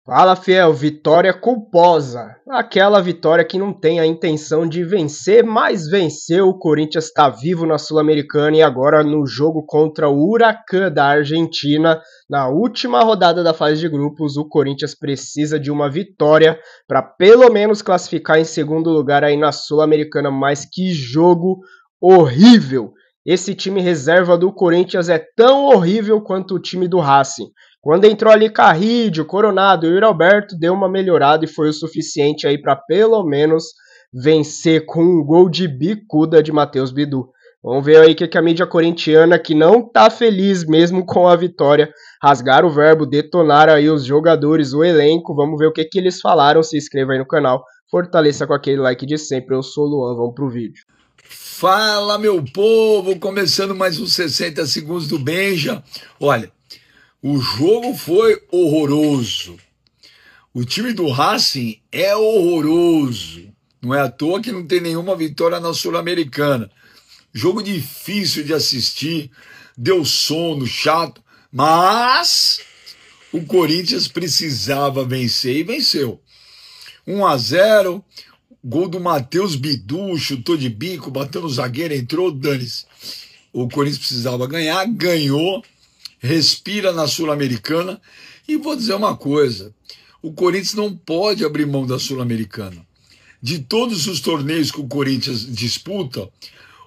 Fala, fiel, vitória culposa. Aquela vitória que não tem a intenção de vencer, mas venceu. O Corinthians está vivo na Sul-Americana e agora no jogo contra o Huracan da Argentina, na última rodada da fase de grupos, o Corinthians precisa de uma vitória para pelo menos classificar em segundo lugar aí na Sul-Americana. Mas que jogo horrível! Esse time reserva do Corinthians é tão horrível quanto o time do Racing. Quando entrou ali Carrídio, Coronado e o Yuri Alberto, deu uma melhorada e foi o suficiente aí para pelo menos vencer com um gol de bicuda de Matheus Bidu. Vamos ver aí o que a mídia corintiana, que não tá feliz mesmo com a vitória, rasgaram o verbo, detonaram aí os jogadores, o elenco. Vamos ver o que eles falaram. Se inscreva aí no canal, fortaleça com aquele like de sempre. Eu sou o Luan, vamos pro vídeo. Fala, meu povo, começando mais uns 60 segundos do Benja. Olha, o jogo foi horroroso. O time do Racing é horroroso. Não é à toa que não tem nenhuma vitória na Sul-Americana. Jogo difícil de assistir, deu sono, chato, mas o Corinthians precisava vencer e venceu. 1-0, gol do Matheus Bidu, chutou de bico, bateu no zagueiro, entrou, dane-se. O Corinthians precisava ganhar, ganhou, respira na Sul-Americana. E vou dizer uma coisa, o Corinthians não pode abrir mão da Sul-Americana. De todos os torneios que o Corinthians disputa,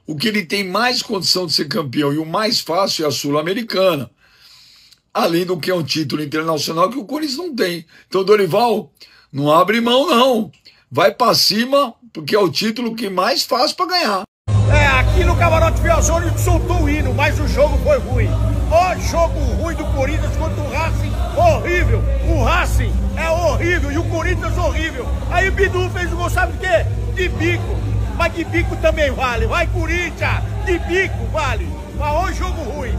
o que ele tem mais condição de ser campeão e o mais fácil é a Sul-Americana. Além do que é um título internacional que o Corinthians não tem. Então, Dorival, não abre mão não. Vai pra cima, porque é o título que mais fácil para ganhar. Aqui no Camarote Fielzone soltou o hino, mas o jogo foi ruim. O jogo ruim do Corinthians contra o Racing, horrível. O Racing é horrível e o Corinthians horrível. Aí o Bidu fez o gol, sabe de quê? De bico. Mas de bico também vale. Vai, Corinthians! De bico vale. Mas o jogo ruim.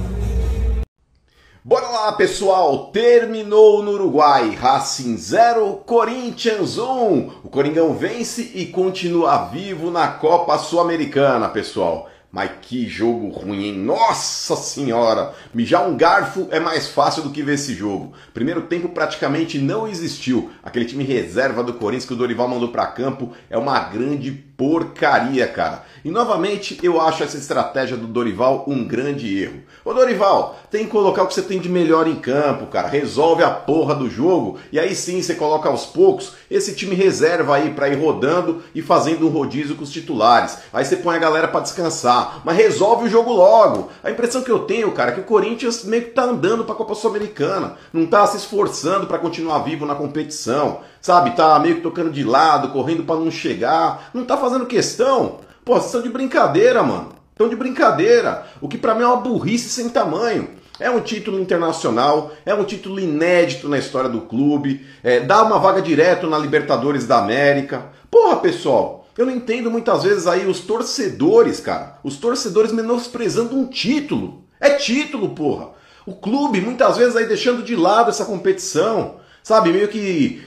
Bora lá, pessoal! Terminou no Uruguai. Racing 0, Corinthians 1. O Coringão vence e continua vivo na Copa Sul-Americana, pessoal. Mas que jogo ruim, hein? Nossa Senhora! Mijar um garfo é mais fácil do que ver esse jogo. Primeiro tempo praticamente não existiu. Aquele time reserva do Corinthians que o Dorival mandou pra campo é uma grande porcaria, cara. E novamente eu acho essa estratégia do Dorival um grande erro. Ô Dorival, tem que colocar o que você tem de melhor em campo, cara. Resolve a porra do jogo e aí sim você coloca aos poucos esse time reserva aí pra ir rodando e fazendo um rodízio com os titulares. Aí você põe a galera pra descansar, mas resolve o jogo logo. A impressão que eu tenho, cara, é que o Corinthians meio que tá andando pra Copa Sul-Americana. Não tá se esforçando pra continuar vivo na competição. Sabe, tá meio que tocando de lado, correndo pra não chegar. Não tá fazendo questão. Pô, vocês estão de brincadeira, mano. Estão de brincadeira. O que pra mim é uma burrice sem tamanho. É um título internacional, é um título inédito na história do clube, dá uma vaga direto na Libertadores da América. Porra, pessoal, eu não entendo muitas vezes aí os torcedores, cara. Os torcedores menosprezando um título. É título, porra. O clube muitas vezes aí deixando de lado essa competição. Sabe, meio que,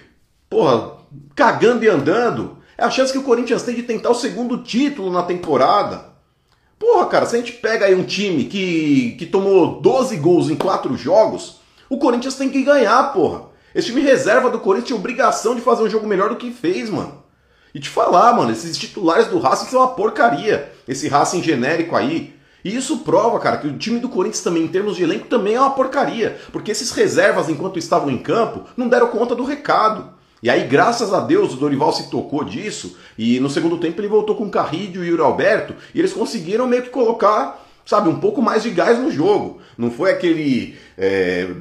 porra, cagando e andando. É a chance que o Corinthians tem de tentar o segundo título na temporada. Porra, cara, se a gente pega aí um time que tomou 12 gols em 4 jogos, o Corinthians tem que ganhar, porra. Esse time reserva do Corinthians tinha obrigação de fazer um jogo melhor do que fez, mano. E te falar, mano, esses titulares do Racing são uma porcaria. Esse Racing genérico aí. E isso prova, cara, que o time do Corinthians também, em termos de elenco, também é uma porcaria. Porque esses reservas, enquanto estavam em campo, não deram conta do recado. E aí, graças a Deus, o Dorival se tocou disso e no segundo tempo ele voltou com o Carrídio e o Yuri Alberto e eles conseguiram meio que colocar, sabe, um pouco mais de gás no jogo. Não foi aquele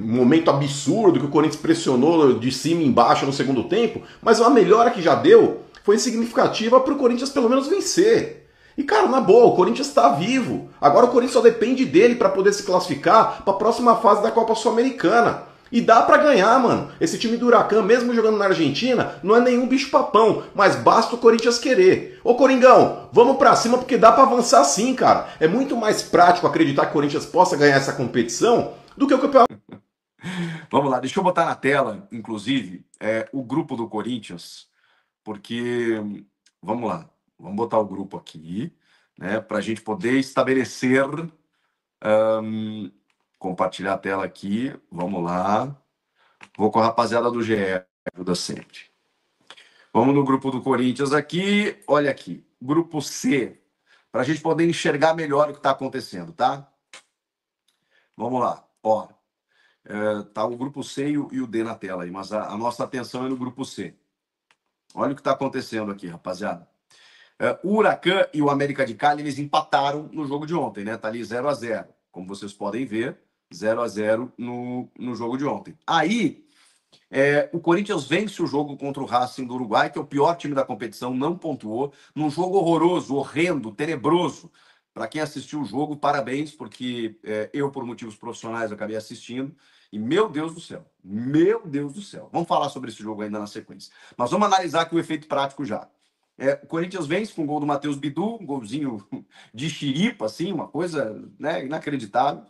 momento absurdo que o Corinthians pressionou de cima e embaixo no segundo tempo, mas uma melhora que já deu foi significativa para o Corinthians pelo menos vencer. E cara, na boa, o Corinthians está vivo. Agora o Corinthians só depende dele para poder se classificar para a próxima fase da Copa Sul-Americana. E dá pra ganhar, mano. Esse time do Huracan, mesmo jogando na Argentina, não é nenhum bicho-papão, mas basta o Corinthians querer. Ô Coringão, vamos pra cima porque dá pra avançar sim, cara. É muito mais prático acreditar que o Corinthians possa ganhar essa competição do que o campeonato. Vamos lá, deixa eu botar na tela, inclusive, o grupo do Corinthians, porque, vamos lá, vamos botar o grupo aqui, né, pra gente poder estabelecer... compartilhar a tela aqui, vamos lá. Vou com a rapaziada do GE. Ajuda sempre. Vamos no grupo do Corinthians aqui. Olha aqui. Grupo C. Para a gente poder enxergar melhor o que está acontecendo, tá? Vamos lá. Ó, tá o grupo C e o D na tela aí, mas a nossa atenção é no grupo C. Olha o que está acontecendo aqui, rapaziada. O Huracan e o América de Cali, eles empataram no jogo de ontem, né? Tá ali 0-0. Como vocês podem ver, 0-0 no jogo de ontem. Aí, o Corinthians vence o jogo contra o Racing do Uruguai, que é o pior time da competição, não pontuou, num jogo horroroso, horrendo, tenebroso. Para quem assistiu o jogo, parabéns, porque eu, por motivos profissionais, acabei assistindo. E, meu Deus do céu, meu Deus do céu. Vamos falar sobre esse jogo ainda na sequência. Mas vamos analisar aqui o efeito prático já. O Corinthians vence com o gol do Matheus Bidu, um golzinho de xiripa, assim, uma coisa, né, inacreditável.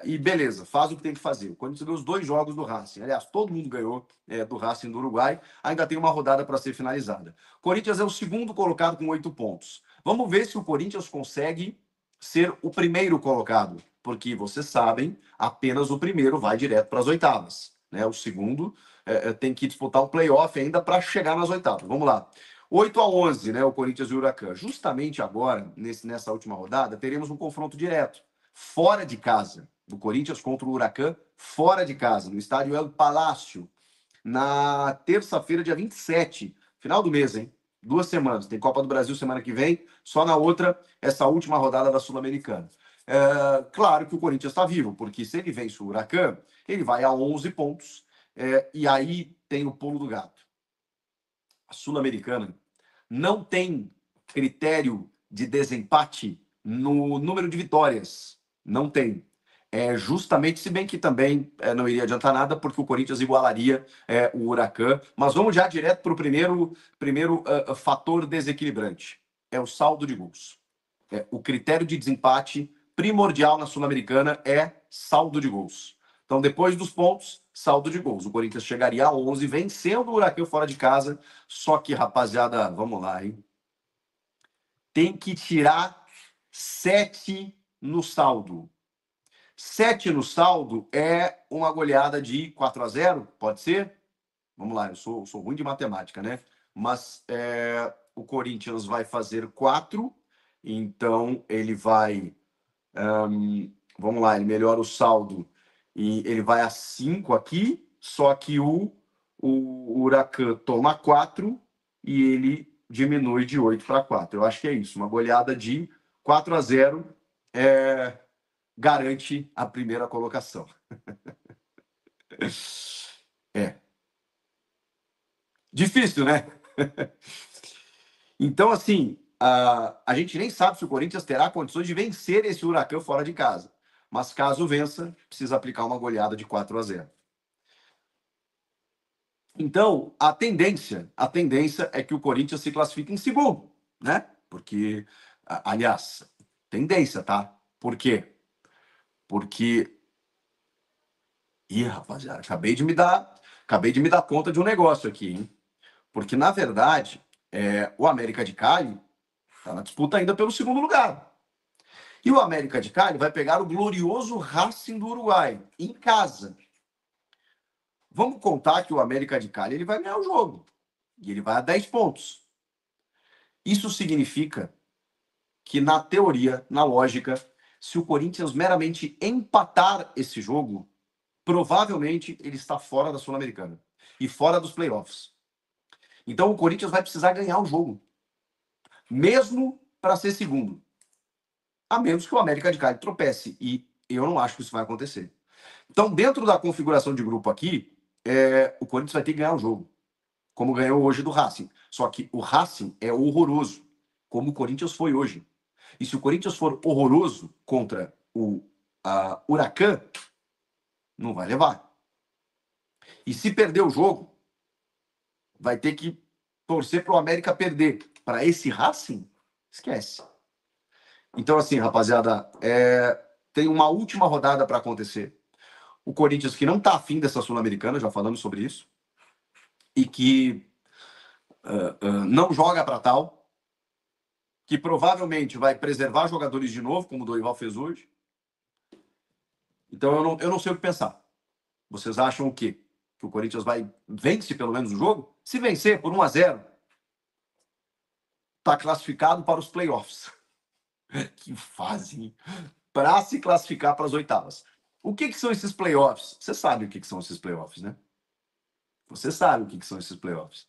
E beleza, faz o que tem que fazer. O Corinthians ganhou os 2 jogos do Racing. Aliás, todo mundo ganhou do Racing do Uruguai. Ainda tem uma rodada para ser finalizada. O Corinthians é o segundo colocado com 8 pontos. Vamos ver se o Corinthians consegue ser o primeiro colocado. Porque, vocês sabem, apenas o primeiro vai direto para as oitavas. Né? O segundo tem que disputar um playoff ainda para chegar nas oitavas. Vamos lá. 8-11, né? O Corinthians e o Huracan. Justamente agora, nessa última rodada, teremos um confronto direto. Fora de casa. Do Corinthians contra o Huracan, fora de casa, no estádio El Palácio, na terça-feira, dia 27. Final do mês, hein? 2 semanas. Tem Copa do Brasil semana que vem, só na outra, essa última rodada da Sul-Americana. Claro que o Corinthians está vivo, porque se ele vence o Huracan, ele vai a 11 pontos. E aí tem o pulo do gato. A Sul-Americana não tem critério de desempate no número de vitórias. Não tem. Justamente, se bem que também não iria adiantar nada, porque o Corinthians igualaria o Huracan. Mas vamos já direto para o primeiro fator desequilibrante. É o saldo de gols. O critério de desempate primordial na Sul-Americana é saldo de gols. Então, depois dos pontos, saldo de gols. O Corinthians chegaria a 11, vencendo o Huracan fora de casa. Só que, rapaziada, vamos lá, hein? Tem que tirar 7 no saldo. 7 no saldo é uma goleada de 4-0, pode ser? Vamos lá, eu sou ruim de matemática, né? Mas o Corinthians vai fazer 4, então ele vai... vamos lá, ele melhora o saldo e ele vai a 5 aqui, só que o Huracan toma 4 e ele diminui de 8 para 4. Eu acho que é isso, uma goleada de 4-0 garante a primeira colocação. Difícil, né? Então, assim, a gente nem sabe se o Corinthians terá condições de vencer esse Huracan fora de casa. Mas caso vença, precisa aplicar uma goleada de 4-0. Então, a tendência é que o Corinthians se classifique em segundo, né? Porque, aliás, tendência, tá? Por quê? Porque... rapaziada, acabei de me dar conta de um negócio aqui, hein? Porque, na verdade, o América de Cali está na disputa ainda pelo segundo lugar. E o América de Cali vai pegar o glorioso Racing do Uruguai, em casa. Vamos contar que o América de Cali ele vai ganhar o jogo. E ele vai a 10 pontos. Isso significa que, na teoria, na lógica, se o Corinthians meramente empatar esse jogo, provavelmente ele está fora da Sul-Americana e fora dos playoffs. Então o Corinthians vai precisar ganhar o jogo, mesmo para ser segundo. A menos que o América de Cali tropece. E eu não acho que isso vai acontecer. Então, dentro da configuração de grupo aqui, o Corinthians vai ter que ganhar o jogo, como ganhou hoje do Racing. Só que o Racing é horroroso, como o Corinthians foi hoje. E se o Corinthians for horroroso contra o Huracan, não vai levar. E se perder o jogo, vai ter que torcer para o América perder. Para esse Racing, esquece. Então, assim, rapaziada, tem uma última rodada para acontecer. O Corinthians, que não está afim dessa Sul-Americana, já falamos sobre isso, e que não joga para tal, que provavelmente vai preservar jogadores de novo, como o Dorival fez hoje. Então, eu não sei o que pensar. Vocês acham o quê? que o Corinthians vence pelo menos o jogo, se vencer por 1-0, está classificado para os playoffs. Que fase, hein? Para se classificar para as oitavas. O que são esses playoffs? Você sabe o que são esses playoffs, né? Você sabe o que são esses playoffs.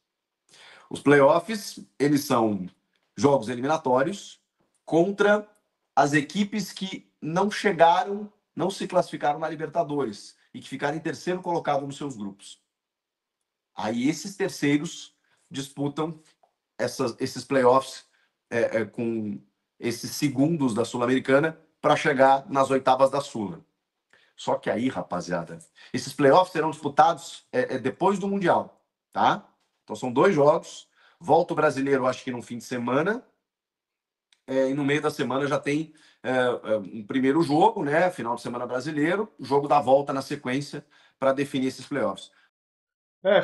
Os playoffs, eles são jogos eliminatórios contra as equipes que não chegaram, não se classificaram na Libertadores e que ficaram em terceiro colocado nos seus grupos. Aí esses terceiros disputam esses playoffs com esses segundos da Sul-Americana para chegar nas oitavas da Sula. Só que aí, rapaziada, esses playoffs serão disputados depois do Mundial, tá? Então são 2 jogos. Volta o Brasileiro, acho que no fim de semana. E no meio da semana já tem um primeiro jogo, né? Final de semana brasileiro. Jogo da volta na sequência para definir esses playoffs.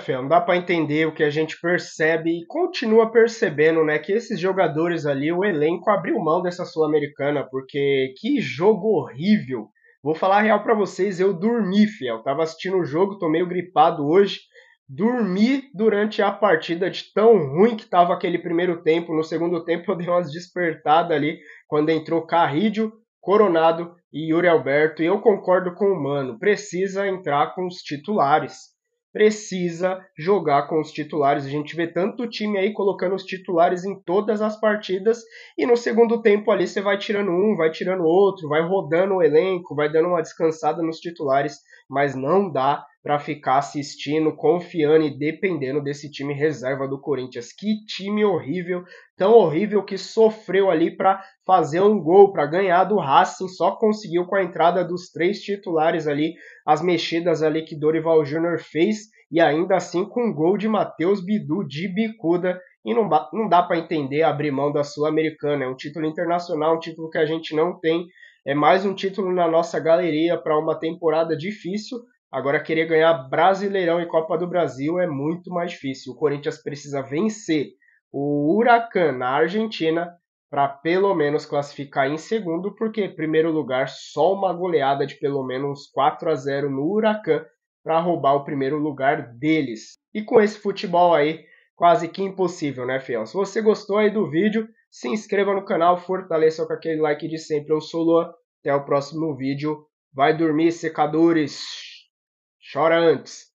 Fê, não dá pra entender o que a gente percebe e continua percebendo, né? Que esses jogadores ali, o elenco abriu mão dessa Sul-Americana, porque que jogo horrível. Vou falar a real pra vocês, eu dormi, fiel. Tava assistindo o jogo, tô meio gripado hoje. Dormi durante a partida de tão ruim que tava aquele primeiro tempo. No segundo tempo eu dei umas despertadas ali, quando entrou Carrídio, Coronado e Yuri Alberto. E eu concordo com o Mano, precisa entrar com os titulares. Precisa jogar com os titulares. A gente vê tanto time aí colocando os titulares em todas as partidas e no segundo tempo ali você vai tirando um, vai tirando outro, vai rodando o elenco, vai dando uma descansada nos titulares, mas não dá para ficar assistindo, confiando e dependendo desse time reserva do Corinthians. Que time horrível, tão horrível que sofreu ali para fazer um gol, para ganhar do Racing, só conseguiu com a entrada dos 3 titulares ali, as mexidas ali que Dorival Júnior fez, e ainda assim com um gol de Matheus Bidu de bicuda, e não dá para entender abrir mão da Sul-Americana. É um título internacional, um título que a gente não tem, é mais um título na nossa galeria para uma temporada difícil. Agora, querer ganhar Brasileirão e Copa do Brasil é muito mais difícil. O Corinthians precisa vencer o Huracan na Argentina para pelo menos classificar em segundo, porque em primeiro lugar só uma goleada de pelo menos 4-0 no Huracan para roubar o primeiro lugar deles. E com esse futebol aí, quase que impossível, né, fiel? Se você gostou aí do vídeo, se inscreva no canal, fortaleça com aquele like de sempre. Eu sou o Luan, até o próximo vídeo. Vai dormir, secadores! Chora antes!